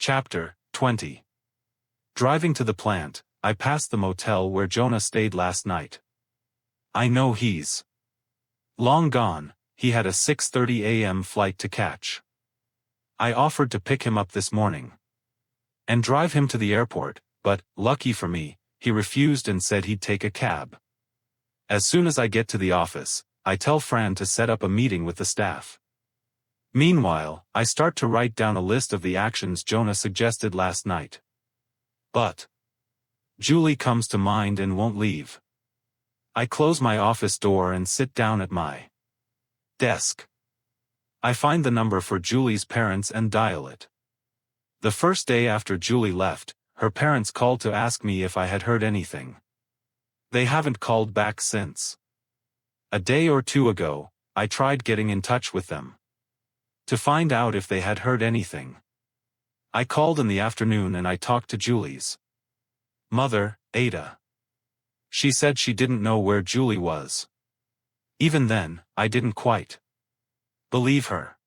Chapter 20. Driving to the plant, I passed the motel where Jonah stayed last night. I know he's long gone. He had a 6:30 a.m. flight to catch. I offered to pick him up this morning and drive him to the airport, but, lucky for me, he refused and said he'd take a cab. As soon as I get to the office, I tell Fran to set up a meeting with the staff. Meanwhile, I start to write down a list of the actions Jonah suggested last night. But Julie comes to mind and won't leave. I close my office door and sit down at my desk. I find the number for Julie's parents and dial it. The first day after Julie left, her parents called to ask me if I had heard anything. They haven't called back since. A day or two ago, I tried getting in touch with them to find out if they had heard anything. I called in the afternoon and I talked to Julie's mother, Ada. She said she didn't know where Julie was. Even then, I didn't quite believe her.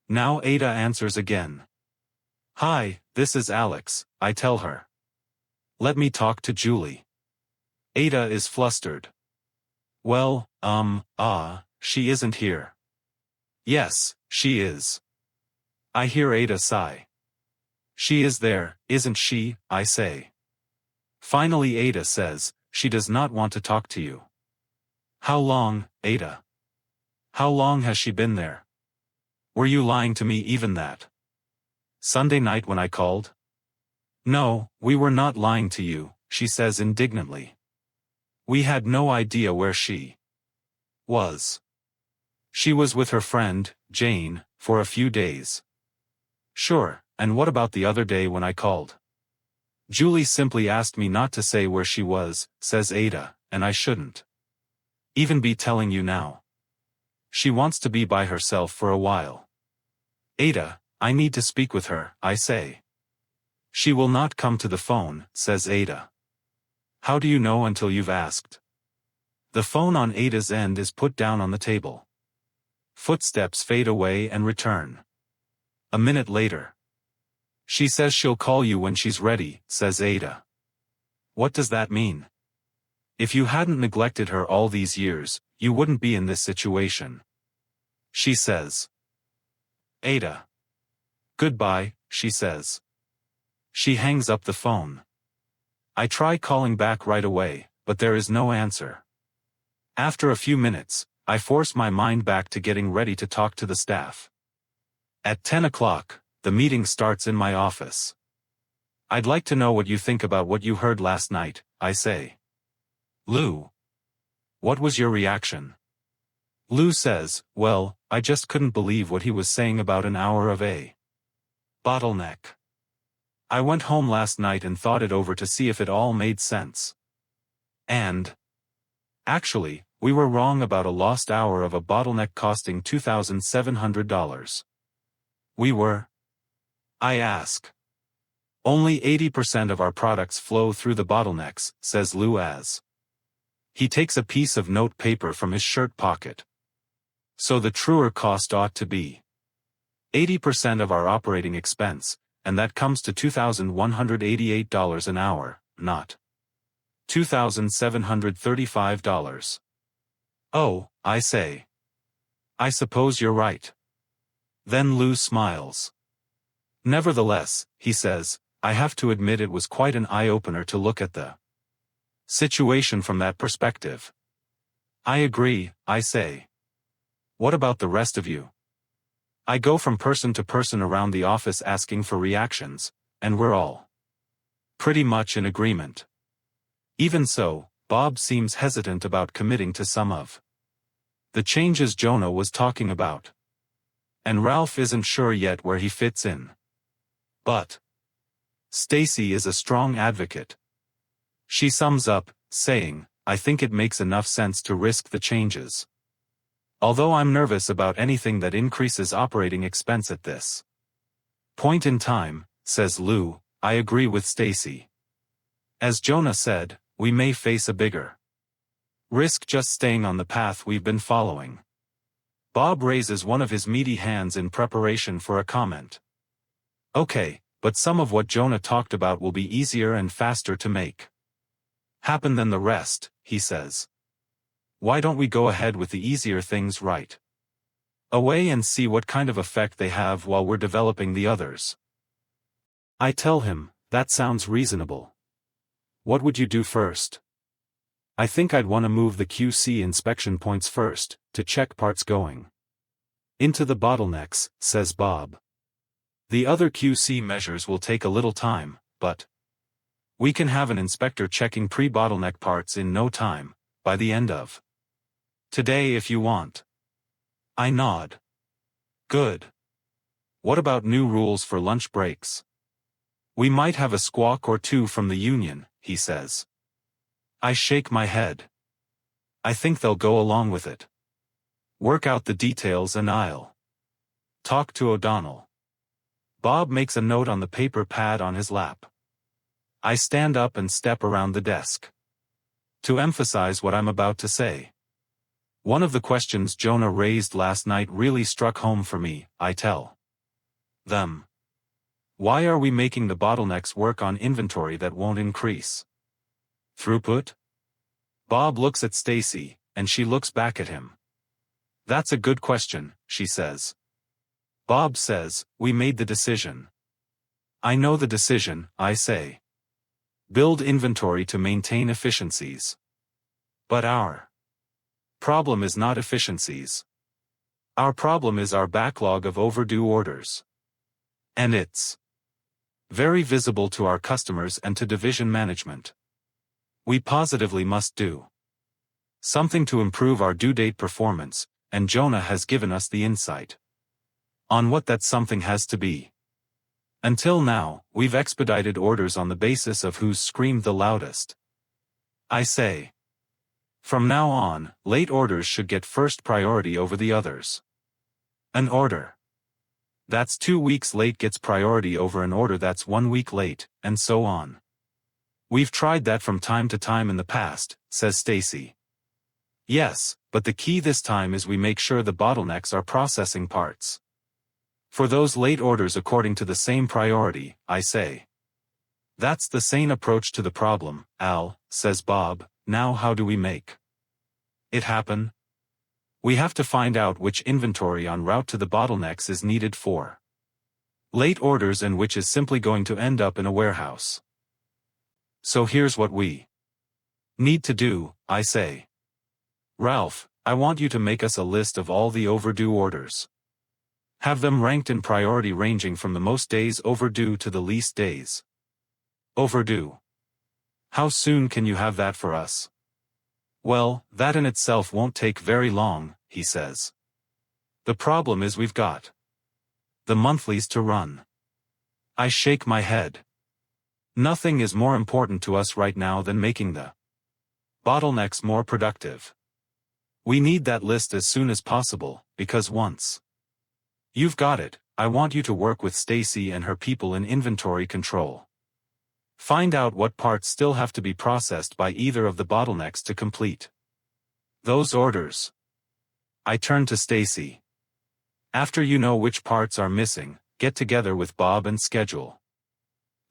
Now Ada answers again. "Hi, this is Alex," I tell her. "Let me talk to Julie." Ada is flustered. "Well, she isn't here." "Yes, she is." I hear Ada sigh. "She is there, isn't she?" I say. Finally Ada says, "She does not want to talk to you." "How long, Ada? How long has she been there? Were you lying to me even that Sunday night when I called?" "No, we were not lying to you," she says indignantly. "We had no idea where she was. She was with her friend, Jane, for a few days." "Sure, and what about the other day when I called?" "Julie simply asked me not to say where she was," says Ada, "and I shouldn't even be telling you now. She wants to be by herself for a while." "Ada, I need to speak with her," I say. "She will not come to the phone," says Ada. "How do you know until you've asked?" The phone on Ada's end is put down on the table. Footsteps fade away and return. A minute later. "She says she'll call you when she's ready," says Ada. "What does that mean? If you hadn't neglected her all these years, you wouldn't be in this situation," she says. "Ada. Goodbye," she says. She hangs up the phone. I try calling back right away, but there is no answer. After a few minutes, I force my mind back to getting ready to talk to the staff. At 10 o'clock, the meeting starts in my office. "I'd like to know what you think about what you heard last night," I say. "Lou, what was your reaction?" Lou says, "Well, I just couldn't believe what he was saying about an hour of a bottleneck. I went home last night and thought it over to see if it all made sense. And actually, we were wrong about a lost hour of a bottleneck costing $2,700. We were?" I ask. "Only 80% of our products flow through the bottlenecks," says Lou as he takes a piece of note paper from his shirt pocket. "So the truer cost ought to be 80% of our operating expense, and that comes to $2,188 an hour, not $2,735. "Oh," I say. "I suppose you're right." Then Lou smiles. "Nevertheless," he says, "I have to admit it was quite an eye-opener to look at the situation from that perspective." "I agree," I say. "What about the rest of you?" I go from person to person around the office asking for reactions, and we're all pretty much in agreement. Even so, Bob seems hesitant about committing to some of the changes Jonah was talking about. And Ralph isn't sure yet where he fits in. But Stacy is a strong advocate. She sums up, saying, "I think it makes enough sense to risk the changes. Although I'm nervous about anything that increases operating expense at this point in time," says Lou, "I agree with Stacy. As Jonah said, we may face a bigger risk just staying on the path we've been following." Bob raises one of his meaty hands in preparation for a comment. "Okay, but some of what Jonah talked about will be easier and faster to make happen than the rest, he says. Why don't we go ahead with the easier things right away and see what kind of effect they have while we're developing the others? I tell him, that sounds reasonable. What would you do first? I think I'd want to move the QC inspection points first, to check parts going into the bottlenecks, says Bob. The other QC measures will take a little time, but we can have an inspector checking pre-bottleneck parts in no time, by the end of today if you want. I nod. Good. What about new rules for lunch breaks? We might have a squawk or two from the union, he says. I shake my head. I think they'll go along with it. Work out the details and I'll talk to O'Donnell. Bob makes a note on the paper pad on his lap. I stand up and step around the desk to emphasize what I'm about to say. One of the questions Jonah raised last night really struck home for me, I tell them. Why are we making the bottlenecks work on inventory that won't increase throughput? Bob looks at Stacy, and she looks back at him. That's a good question, she says. Bob says, we made the decision. I know the decision, I say. Build inventory to maintain efficiencies. But our problem is not efficiencies. Our problem is our backlog of overdue orders. And it's very visible to our customers and to division management. We positively must do something to improve our due date performance, and Jonah has given us the insight on what that something has to be. Until now, we've expedited orders on the basis of who's screamed the loudest. I say. From now on, late orders should get first priority over the others. An order that's 2 weeks late gets priority over an order that's 1 week late, and so on. We've tried that from time to time in the past, says Stacy. Yes, but the key this time is we make sure the bottlenecks are processing parts for those late orders according to the same priority, I say. That's the sane approach to the problem, Al, says Bob. Now how do we make it happen? We have to find out which inventory en route to the bottlenecks is needed for late orders and which is simply going to end up in a warehouse. So here's what we need to do, I say. Ralph, I want you to make us a list of all the overdue orders. Have them ranked in priority ranging from the most days overdue to the least days overdue. How soon can you have that for us? Well, that in itself won't take very long, he says. The problem is we've got the monthlies to run. I shake my head. Nothing is more important to us right now than making the bottlenecks more productive. We need that list as soon as possible, because once you've got it, I want you to work with Stacy and her people in inventory control. Find out what parts still have to be processed by either of the bottlenecks to complete those orders. I turn to Stacy. After you know which parts are missing, get together with Bob and schedule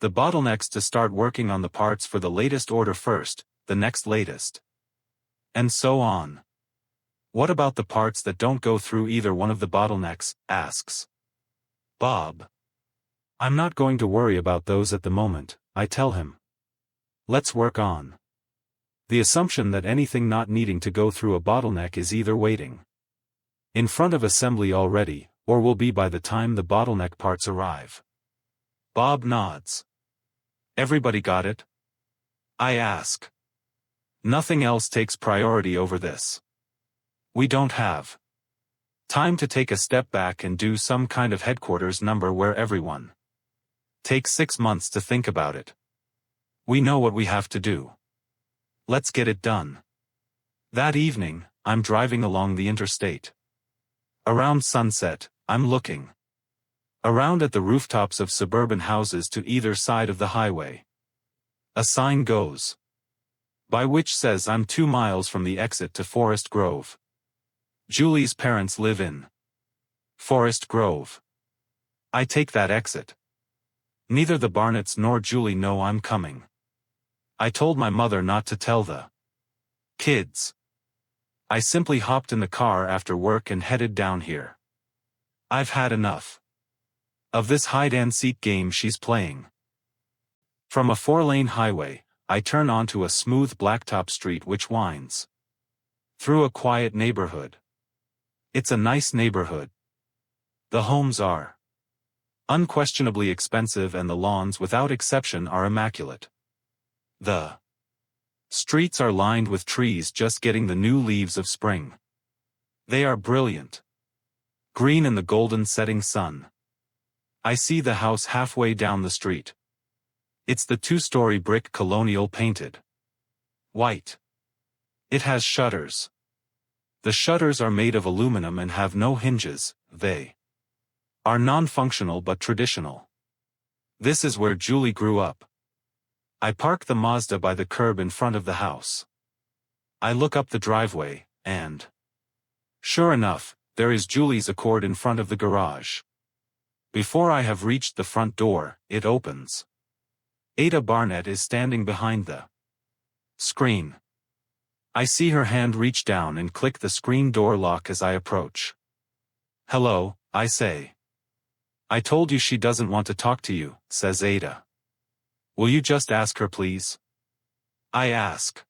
the bottlenecks to start working on the parts for the latest order first, the next latest, and so on. What about the parts that don't go through either one of the bottlenecks, asks Bob. I'm not going to worry about those at the moment, I tell him. Let's work on the assumption that anything not needing to go through a bottleneck is either waiting in front of assembly already, or will be by the time the bottleneck parts arrive. Bob nods. Everybody got it? I ask. Nothing else takes priority over this. We don't have time to take a step back and do some kind of headquarters number where everyone takes 6 months to think about it. We know what we have to do. Let's get it done. That evening, I'm driving along the interstate. Around sunset, I'm looking around at the rooftops of suburban houses to either side of the highway. A sign goes by which says I'm 2 miles from the exit to Forest Grove. Julie's parents live in Forest Grove. I take that exit. Neither the Barnetts nor Julie know I'm coming. I told my mother not to tell the kids. I simply hopped in the car after work and headed down here. I've had enough of this hide-and-seek game she's playing. From a 4-lane highway, I turn onto a smooth blacktop street which winds through a quiet neighborhood. It's a nice neighborhood. The homes are unquestionably expensive and the lawns without exception are immaculate. The streets are lined with trees just getting the new leaves of spring. They are brilliant green in the golden setting sun. I see the house halfway down the street. It's the 2-story brick colonial painted white. It has shutters. The shutters are made of aluminum and have no hinges. They are non-functional but traditional. This is where Julie grew up. I park the Mazda by the curb in front of the house. I look up the driveway, and sure enough, there is Julie's Accord in front of the garage. Before I have reached the front door, it opens. Ada Barnett is standing behind the screen. I see her hand reach down and click the screen door lock as I approach. "Hello," I say. "I told you she doesn't want to talk to you," says Ada. "Will you just ask her please?" I ask.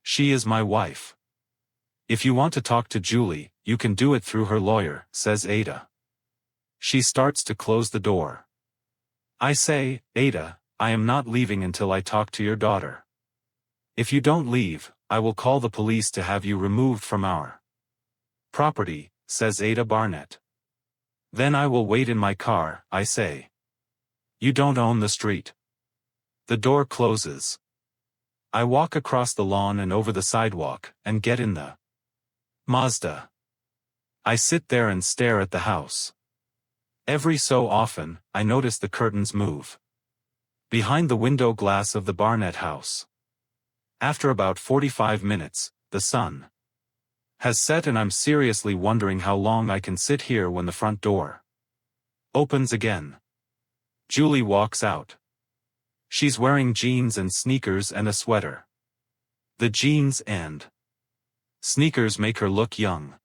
"She is my wife. If you want to talk to Julie, you can do it through her lawyer," says Ada. She starts to close the door. I say, "Ada, I am not leaving until I talk to your daughter. If you don't leave, I will call the police to have you removed from our property," says Ada Barnett. "Then I will wait in my car," I say. "You don't own the street." The door closes. I walk across the lawn and over the sidewalk, and get in the Mazda. I sit there and stare at the house. Every so often, I notice the curtains move behind the window glass of the Barnett house. After about 45 minutes, the sun has set and I'm seriously wondering how long I can sit here when the front door opens again. Julie walks out. She's wearing jeans and sneakers and a sweater. The jeans and sneakers make her look young.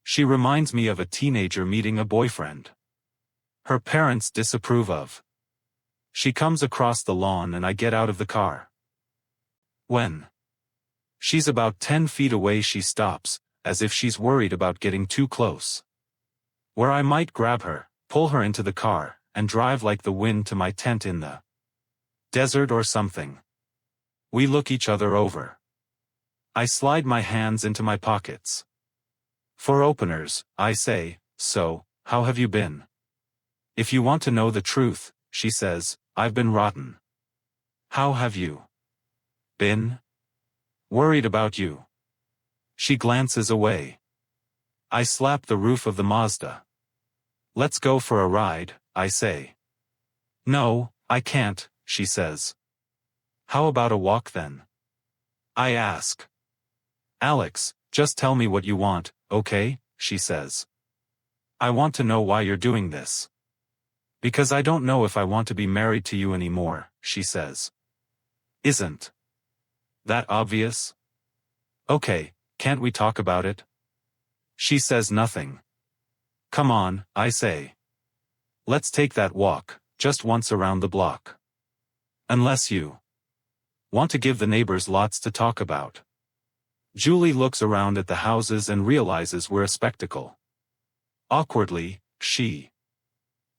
She reminds me of a teenager meeting a boyfriend. Her parents disapprove of. She comes across the lawn and I get out of the car. When she's about 10 feet away she stops, as if she's worried about getting too close. Where I might grab her, pull her into the car, and drive like the wind to my tent in the desert or something. We look each other over. I slide my hands into my pockets. For openers, I say, "So, how have you been?" "If you want to know the truth," she says, "I've been rotten." "How have you been?" "Worried about you." She glances away. I slap the roof of the Mazda. "Let's go for a ride," I say. "No, I can't," she says. "How about a walk then?" I ask. "Alex, just tell me what you want, okay?" she says. "I want to know why you're doing this." "Because I don't know if I want to be married to you anymore," she says. "Isn't that obvious?" "Okay, can't we talk about it?" She says nothing. "Come on," I say. "Let's take that walk, just once around the block. Unless you want to give the neighbors lots to talk about." Julie looks around at the houses and realizes we're a spectacle. Awkwardly, she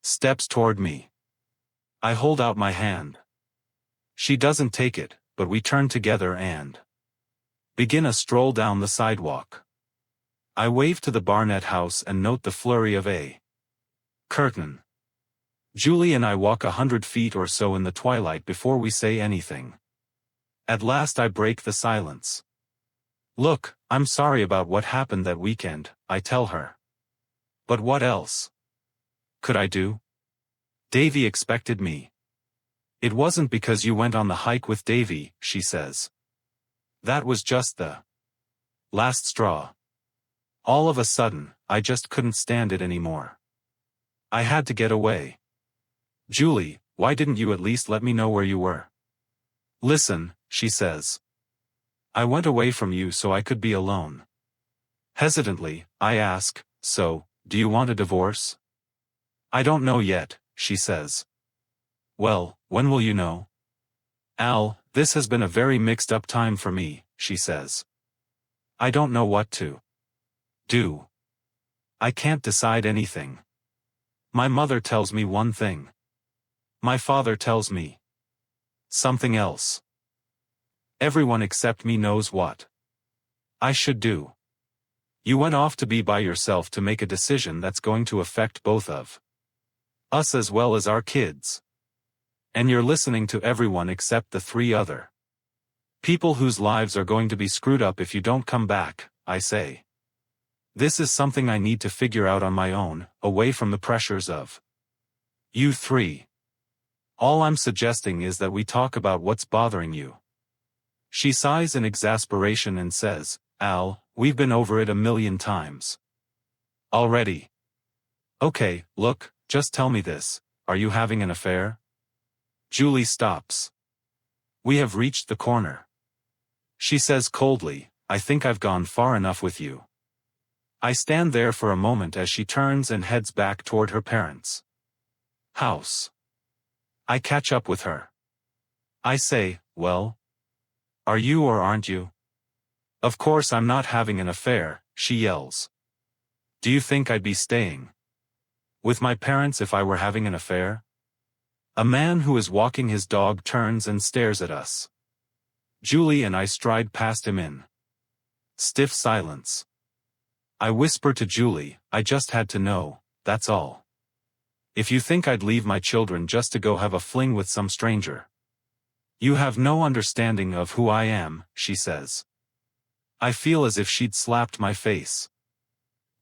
steps toward me. I hold out my hand. She doesn't take it, but we turn together and begin a stroll down the sidewalk. I wave to the Barnett house and note the flurry of a curtain. Julie and I walk 100 feet or so in the twilight before we say anything. At last I break the silence. "Look, I'm sorry about what happened that weekend," I tell her. "But what else could I do? Davy expected me." "It wasn't because you went on the hike with Davy," she says. "That was just the last straw. All of a sudden, I just couldn't stand it anymore. I had to get away." Julie, why didn't you at least let me know where you were? Listen, she says. I went away from you so I could be alone. Hesitantly, I ask, so, do you want a divorce? I don't know yet, she says. Well, when will you know? Al, this has been a very mixed up time for me, she says. I don't know what to do. I can't decide anything. My mother tells me one thing. My father tells me something else. Everyone except me knows what I should do. You went off to be by yourself to make a decision that's going to affect both of us as well as our kids. And you're listening to everyone except the three other people whose lives are going to be screwed up if you don't come back, I say. This is something I need to figure out on my own, away from the pressures of you three. All I'm suggesting is that we talk about what's bothering you. She sighs in exasperation and says, Al, we've been over it 1,000,000 times already. Okay, look, just tell me this, are you having an affair? Julie stops. We have reached the corner. She says coldly, I think I've gone far enough with you. I stand there for a moment as she turns and heads back toward her parents' house. I catch up with her. I say, well, are you or aren't you? Of course I'm not having an affair, she yells. Do you think I'd be staying with my parents if I were having an affair? A man who is walking his dog turns and stares at us. Julie and I stride past him in stiff silence. I whisper to Julie, I just had to know, that's all. If you think I'd leave my children just to go have a fling with some stranger, you have no understanding of who I am, she says. I feel as if she'd slapped my face.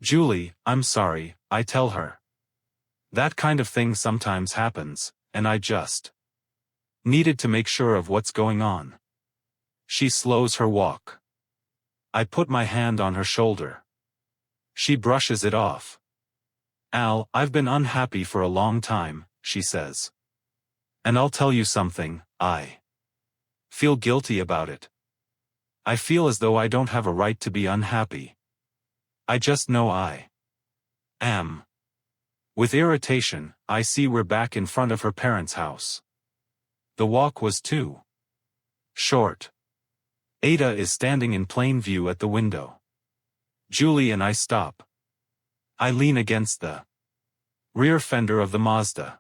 Julie, I'm sorry, I tell her. That kind of thing sometimes happens, and I just needed to make sure of what's going on. She slows her walk. I put my hand on her shoulder. She brushes it off. Al, I've been unhappy for a long time, she says. And I'll tell you something, I feel guilty about it. I feel as though I don't have a right to be unhappy. I just know I am. With irritation, I see we're back in front of her parents' house. The walk was too short. Ada is standing in plain view at the window. Julie and I stop. I lean against the rear fender of the Mazda.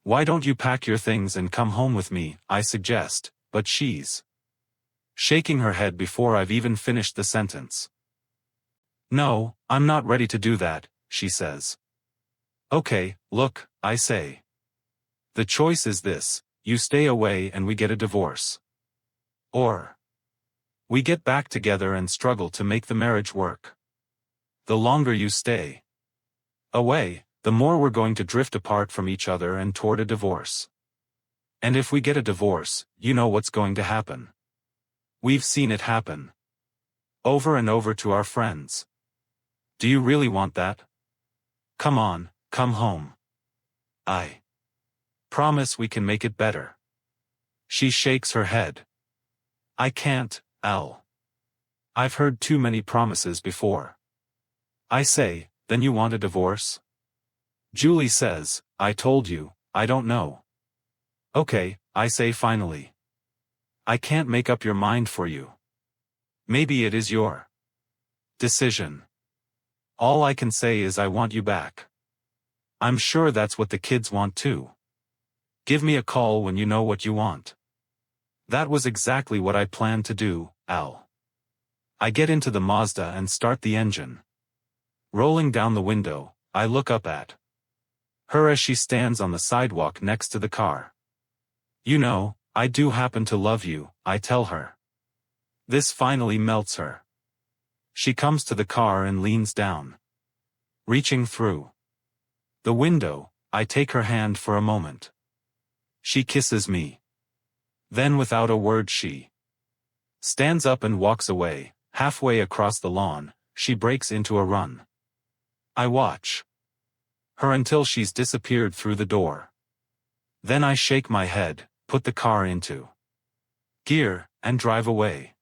Why don't you pack your things and come home with me, I suggest, but she's shaking her head before I've even finished the sentence. No, I'm not ready to do that, she says. Okay, look, I say. The choice is this, you stay away and we get a divorce. Or we get back together and struggle to make the marriage work. The longer you stay away, the more we're going to drift apart from each other and toward a divorce. And if we get a divorce, you know what's going to happen. We've seen it happen over and over to our friends. Do you really want that? Come on, come home. I promise we can make it better. She shakes her head. I can't, Al. I've heard too many promises before. I say, then you want a divorce? Julie says, I told you, I don't know. Okay, I say finally. I can't make up your mind for you. Maybe it is your decision. All I can say is I want you back. I'm sure that's what the kids want too. Give me a call when you know what you want. That was exactly what I planned to do, Al. I get into the Mazda and start the engine. Rolling down the window, I look up at her as she stands on the sidewalk next to the car. You know, I do happen to love you, I tell her. This finally melts her. She comes to the car and leans down. Reaching through the window, I take her hand for a moment. She kisses me. Then without a word she stands up and walks away. Halfway across the lawn, she breaks into a run. I watch her until she's disappeared through the door. Then I shake my head, put the car into gear, and drive away.